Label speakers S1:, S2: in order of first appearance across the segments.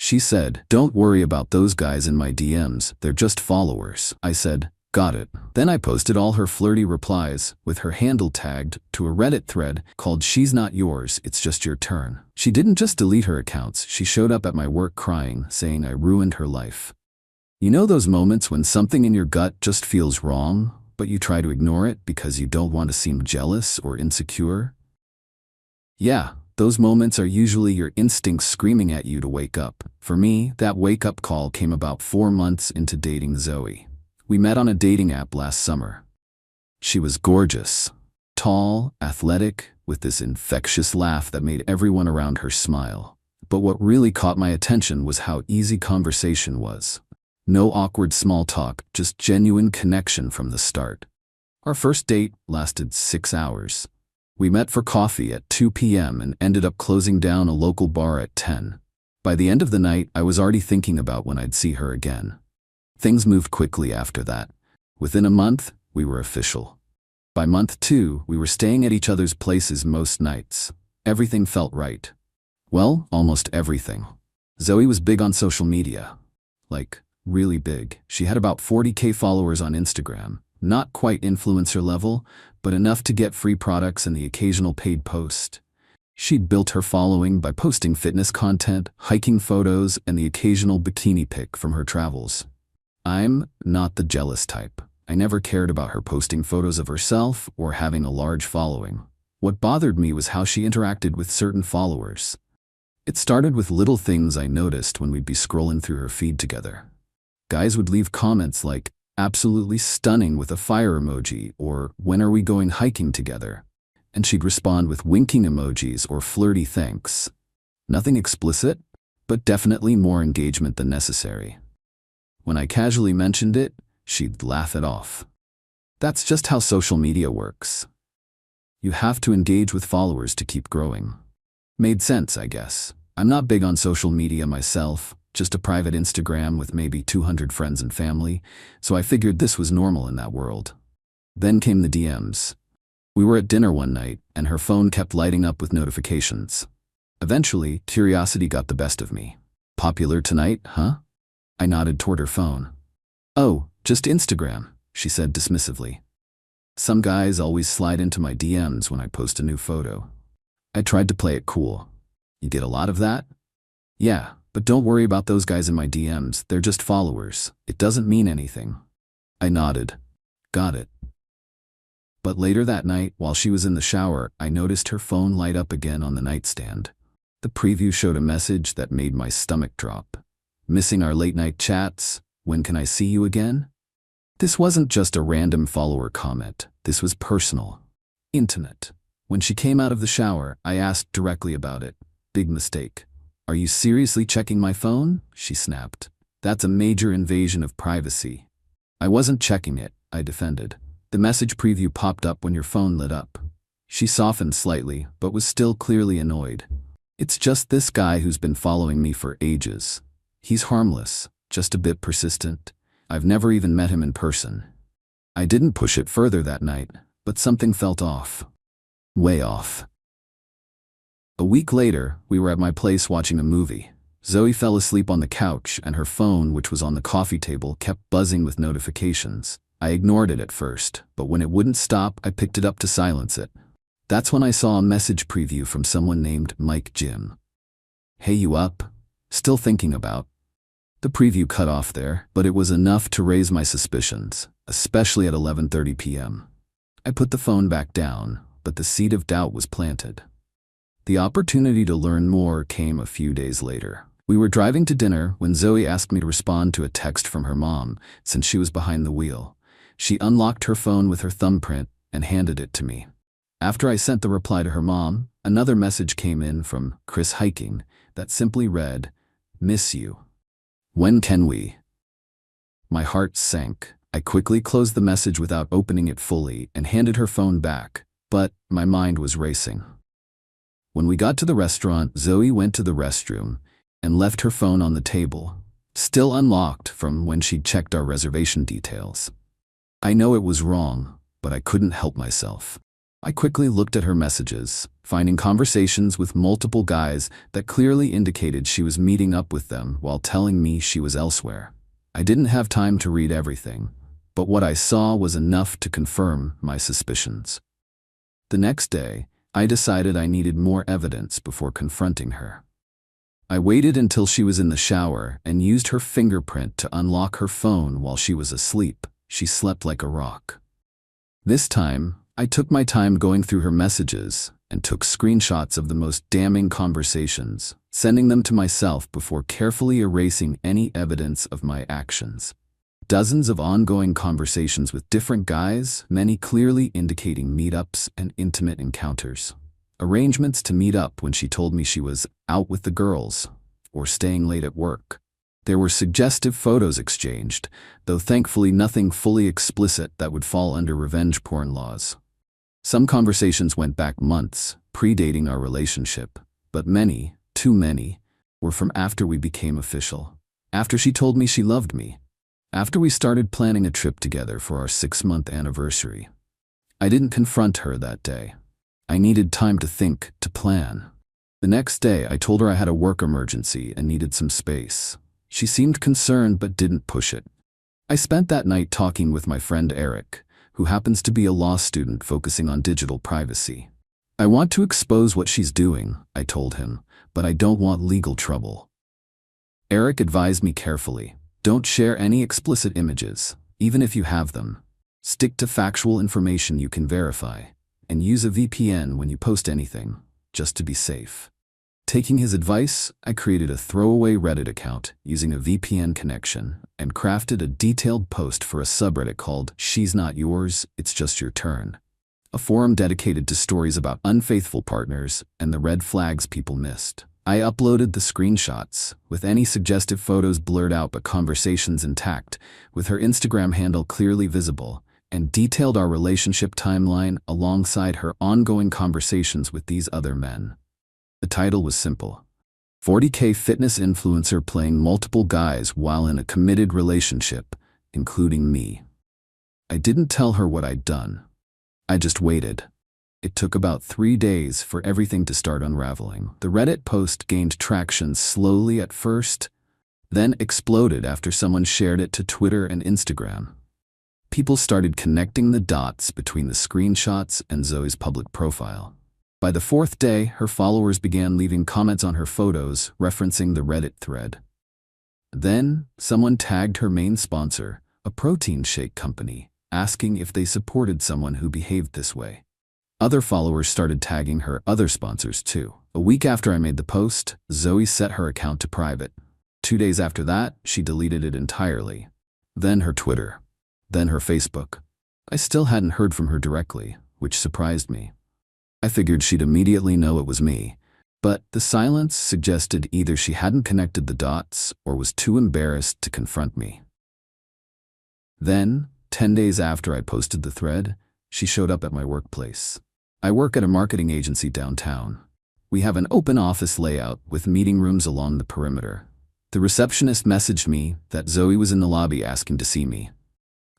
S1: She said, "Don't worry about those guys in my DMs, they're just followers." I said, "Got it." Then I posted all her flirty replies, with her handle tagged, to a Reddit thread called "She's Not Yours, It's Just Your Turn." She didn't just delete her accounts, she showed up at my work crying, saying I ruined her life. You know those moments when something in your gut just feels wrong, but you try to ignore it because you don't want to seem jealous or insecure? Yeah, those moments are usually your instincts screaming at you to wake up. For me, that wake-up call came about 4 months into dating Zoe. We met on a dating app last summer. She was gorgeous, tall, athletic, with this infectious laugh that made everyone around her smile. But what really caught my attention was how easy conversation was. No awkward small talk, just genuine connection from the start. Our first date lasted 6 hours. We met for coffee at 2 p.m. and ended up closing down a local bar at 10. By the end of the night, I was already thinking about when I'd see her again. Things moved quickly after that. Within a month, we were official. By month 2, we were staying at each other's places most nights. Everything felt right. Well, almost everything. Zoe was big on social media. Like, really big. She had about 40K followers on Instagram. Not quite influencer level, but enough to get free products and the occasional paid post. She'd built her following by posting fitness content, hiking photos, and the occasional bikini pic from her travels. I'm not the jealous type. I never cared about her posting photos of herself or having a large following. What bothered me was how she interacted with certain followers. It started with little things I noticed when we'd be scrolling through her feed together. Guys would leave comments like, "Absolutely stunning," with a fire emoji, or "When are we going hiking together?" And she'd respond with winking emojis or flirty thanks. Nothing explicit, but definitely more engagement than necessary. When I casually mentioned it, she'd laugh it off. That's just how social media works. You have to engage with followers to keep growing. Made sense, I guess. I'm not big on social media myself, just a private Instagram with maybe 200 friends and family, so I figured this was normal in that world. Then came the DMs. We were at dinner one night, and her phone kept lighting up with notifications. Eventually, curiosity got the best of me. "Popular tonight, huh?" I nodded toward her phone. "Oh, just Instagram," she said dismissively. Some guys always slide into my DMs when I post a new photo. I tried to play it cool. "You get a lot of that?" "Yeah, but don't worry about those guys in my DMs, they're just followers. It doesn't mean anything." I nodded. Got it. But later that night, while she was in the shower, I noticed her phone light up again on the nightstand. The preview showed a message that made my stomach drop. "Missing our late-night chats? When can I see you again?" This wasn't just a random follower comment. This was personal, intimate. When she came out of the shower, I asked directly about it. "Big mistake. Are you seriously checking my phone?" she snapped. "That's a major invasion of privacy." "I wasn't checking it," I defended. "The message preview popped up when your phone lit up." She softened slightly, but was still clearly annoyed. "It's just this guy who's been following me for ages. He's harmless, just a bit persistent. I've never even met him in person." I didn't push it further that night, but something felt off. Way off. A week later, we were at my place watching a movie. Zoe fell asleep on the couch, and her phone, which was on the coffee table, kept buzzing with notifications. I ignored it at first, but when it wouldn't stop, I picked it up to silence it. That's when I saw a message preview from someone named Mike Jim. "Hey, you up? Still thinking about?" The preview cut off there, but it was enough to raise my suspicions, especially at 11:30 p.m. I put the phone back down, but the seed of doubt was planted. The opportunity to learn more came a few days later. We were driving to dinner when Zoe asked me to respond to a text from her mom, since she was behind the wheel. She unlocked her phone with her thumbprint and handed it to me. After I sent the reply to her mom, another message came in from Chris Hiking that simply read, "Miss you. When can we?" My heart sank. I quickly closed the message without opening it fully and handed her phone back, but my mind was racing. When we got to the restaurant, Zoe went to the restroom and left her phone on the table, still unlocked from when she'd checked our reservation details. I know it was wrong, but I couldn't help myself. I quickly looked at her messages, finding conversations with multiple guys that clearly indicated she was meeting up with them while telling me she was elsewhere. I didn't have time to read everything, but what I saw was enough to confirm my suspicions. The next day, I decided I needed more evidence before confronting her. I waited until she was in the shower and used her fingerprint to unlock her phone while she was asleep. She slept like a rock. This time, I took my time going through her messages and took screenshots of the most damning conversations, sending them to myself before carefully erasing any evidence of my actions. Dozens of ongoing conversations with different guys, many clearly indicating meetups and intimate encounters. Arrangements to meet up when she told me she was out with the girls or staying late at work. There were suggestive photos exchanged, though thankfully nothing fully explicit that would fall under revenge porn laws. Some conversations went back months, predating our relationship, but many, too many, were from after we became official. After she told me she loved me. After we started planning a trip together for our 6-month anniversary. I didn't confront her that day. I needed time to think, to plan. The next day, I told her I had a work emergency and needed some space. She seemed concerned but didn't push it. I spent that night talking with my friend Eric, who happens to be a law student focusing on digital privacy. I want to expose what she's doing, I told him, but I don't want legal trouble. Eric advised me carefully. Don't share any explicit images, even if you have them. Stick to factual information you can verify, and use a VPN when you post anything, just to be safe. Taking his advice, I created a throwaway Reddit account using a VPN connection and crafted a detailed post for a subreddit called She's Not Yours, It's Just Your Turn, a forum dedicated to stories about unfaithful partners and the red flags people missed. I uploaded the screenshots, with any suggestive photos blurred out but conversations intact, with her Instagram handle clearly visible, and detailed our relationship timeline alongside her ongoing conversations with these other men. The title was simple: 40K fitness influencer playing multiple guys while in a committed relationship, including me. I didn't tell her what I'd done. I just waited. It took about 3 days for everything to start unraveling. The Reddit post gained traction slowly at first, then exploded after someone shared it to Twitter and Instagram. People started connecting the dots between the screenshots and Zoe's public profile. By the 4th day, her followers began leaving comments on her photos, referencing the Reddit thread. Then, someone tagged her main sponsor, a protein shake company, asking if they supported someone who behaved this way. Other followers started tagging her other sponsors too. A week after I made the post, Zoe set her account to private. 2 days after that, she deleted it entirely. Then her Twitter. Then her Facebook. I still hadn't heard from her directly, which surprised me. I figured she'd immediately know it was me, but the silence suggested either she hadn't connected the dots or was too embarrassed to confront me. Then, 10 days after I posted the thread, she showed up at my workplace. I work at a marketing agency downtown. We have an open office layout with meeting rooms along the perimeter. The receptionist messaged me that Zoe was in the lobby asking to see me.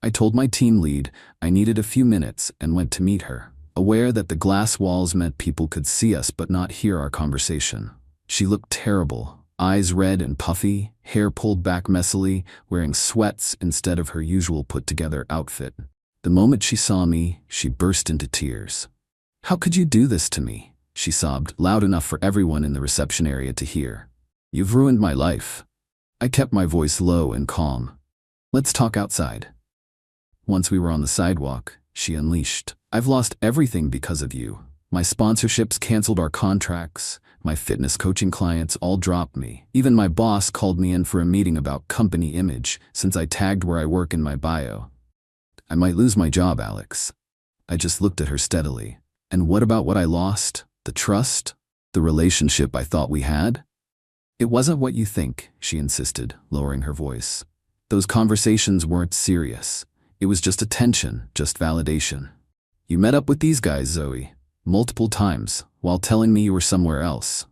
S1: I told my team lead I needed a few minutes and went to meet her, aware that the glass walls meant people could see us but not hear our conversation. She looked terrible, eyes red and puffy, hair pulled back messily, wearing sweats instead of her usual put-together outfit. The moment she saw me, she burst into tears. "How could you do this to me?" she sobbed, loud enough for everyone in the reception area to hear. "You've ruined my life." I kept my voice low and calm. "Let's talk outside." Once we were on the sidewalk, she unleashed. "I've lost everything because of you. My sponsorships canceled our contracts. My fitness coaching clients all dropped me. Even my boss called me in for a meeting about company image since I tagged where I work in my bio. I might lose my job, Alex." I just looked at her steadily. "And what about what I lost? The trust? The relationship I thought we had?" "It wasn't what you think," she insisted, lowering her voice. "Those conversations weren't serious. It was just attention, just validation. You met up with these guys, Zoe, multiple times, while telling me you were somewhere else."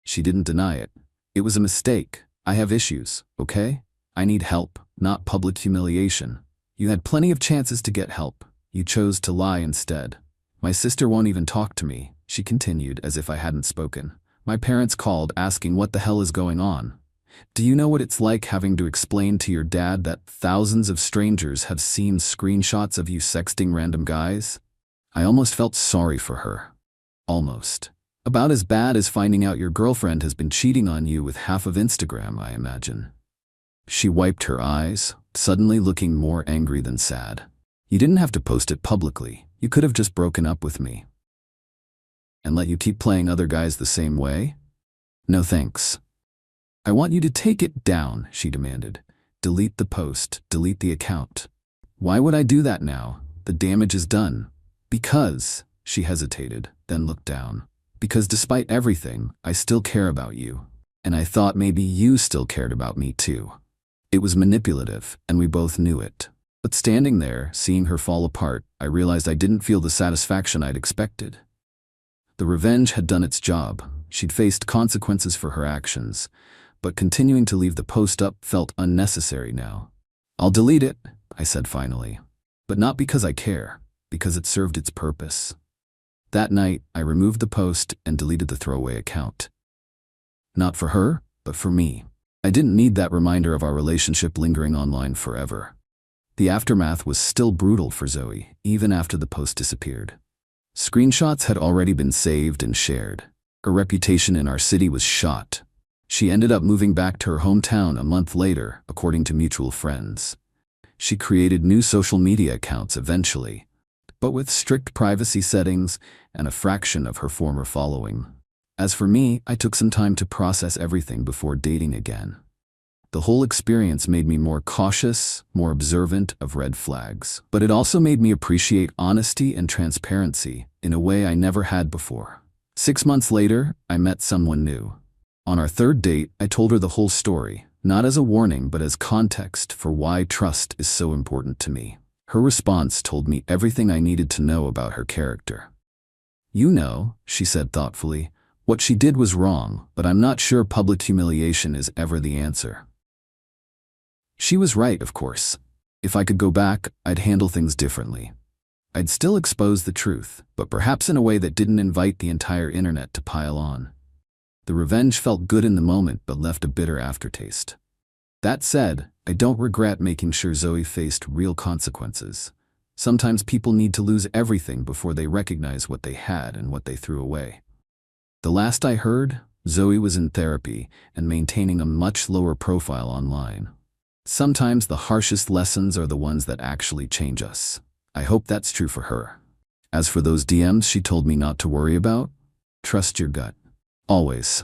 S1: She didn't deny it. "It was a mistake. I have issues, okay? I need help, not public humiliation. You had plenty of chances to get help. You chose to lie instead." My sister won't even talk to me, she continued as if I hadn't spoken. My parents called asking what the hell is going on. Do you know what it's like having to explain to your dad that thousands of strangers have seen screenshots of you sexting random guys? I almost felt sorry for her. Almost. About as bad as finding out your girlfriend has been cheating on you with half of Instagram, I imagine. She wiped her eyes, suddenly looking more angry than sad. You didn't have to post it publicly. You could have just broken up with me. And let you keep playing other guys the same way? No thanks. I want you to take it down, she demanded. Delete the post, delete the account. Why would I do that now? The damage is done. Because, she hesitated, then looked down. Because despite everything, I still care about you. And I thought maybe you still cared about me too. It was manipulative, and we both knew it. But standing there, seeing her fall apart, I realized I didn't feel the satisfaction I'd expected. The revenge had done its job. She'd faced consequences for her actions, but continuing to leave the post up felt unnecessary now. I'll delete it, I said finally. But not because I care, because it served its purpose. That night, I removed the post and deleted the throwaway account. Not for her, but for me. I didn't need that reminder of our relationship lingering online forever. The aftermath was still brutal for Zoe, even after the post disappeared. Screenshots had already been saved and shared. Her reputation in our city was shot. She ended up moving back to her hometown a month later, according to mutual friends. She created new social media accounts eventually, but with strict privacy settings and a fraction of her former following. As for me, I took some time to process everything before dating again. The whole experience made me more cautious, more observant of red flags, but it also made me appreciate honesty and transparency in a way I never had before. 6 months later, I met someone new. On our third date, I told her the whole story, not as a warning but as context for why trust is so important to me. Her response told me everything I needed to know about her character. You know, she said thoughtfully, what she did was wrong, but I'm not sure public humiliation is ever the answer. She was right, of course. If I could go back, I'd handle things differently. I'd still expose the truth, but perhaps in a way that didn't invite the entire internet to pile on. The revenge felt good in the moment but left a bitter aftertaste. That said, I don't regret making sure Zoe faced real consequences. Sometimes people need to lose everything before they recognize what they had and what they threw away. The last I heard, Zoe was in therapy and maintaining a much lower profile online. Sometimes the harshest lessons are the ones that actually change us. I hope that's true for her. As for those DMs she told me not to worry about, trust your gut. Always.